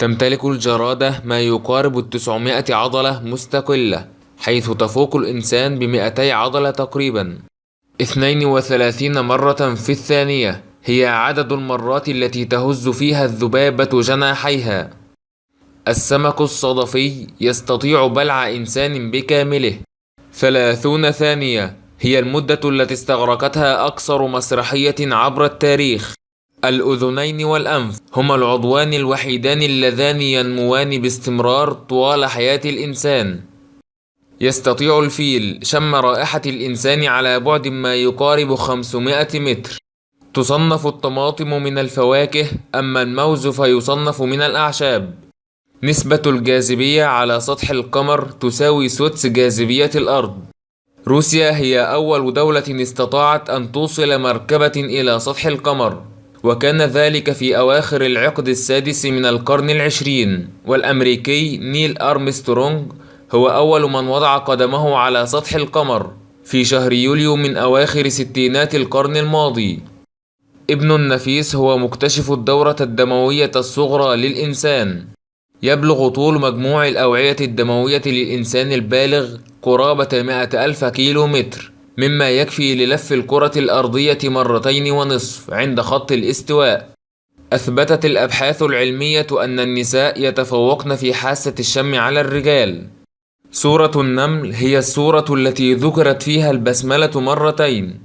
تمتلك الجرادة ما يقارب 900 عضلة مستقلة، حيث تفوق الإنسان ب200 عضلة تقريبا. 32 مرة في الثانية هي عدد المرات التي تهز فيها الذبابة جناحيها. السمك الصدفي يستطيع بلع إنسان بكامله. 30 ثانية هي المدة التي استغرقتها أقصر مسرحية عبر التاريخ. الأذنين والأنف هما العضوان الوحيدان اللذان ينموان باستمرار طوال حياة الإنسان. يستطيع الفيل شم رائحة الإنسان على بعد ما يقارب 500 متر. تصنف الطماطم من الفواكه، أما الموز فيصنف من الأعشاب. نسبة الجاذبية على سطح القمر تساوي سدس جاذبية الأرض. روسيا هي أول دولة استطاعت أن توصل مركبة إلى سطح القمر، وكان ذلك في أواخر العقد السادس من القرن العشرين. والأمريكي نيل أرمسترونغ هو أول من وضع قدمه على سطح القمر في شهر يوليو من أواخر ستينات القرن الماضي. ابن النفيس هو مكتشف الدورة الدموية الصغرى للإنسان. يبلغ طول مجموع الأوعية الدموية للإنسان البالغ قرابة 100,000 كيلومتر، مما يكفي للف الكرة الأرضية 2.5 عند خط الاستواء. أثبتت الأبحاث العلمية أن النساء يتفوقن في حاسة الشم على الرجال. سورة النمل هي السورة التي ذكرت فيها البسملة مرتين.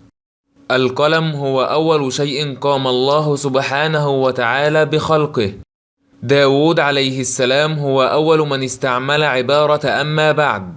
القلم هو أول شيء قام الله سبحانه وتعالى بخلقه. داود عليه السلام هو أول من استعمل عبارة أما بعد.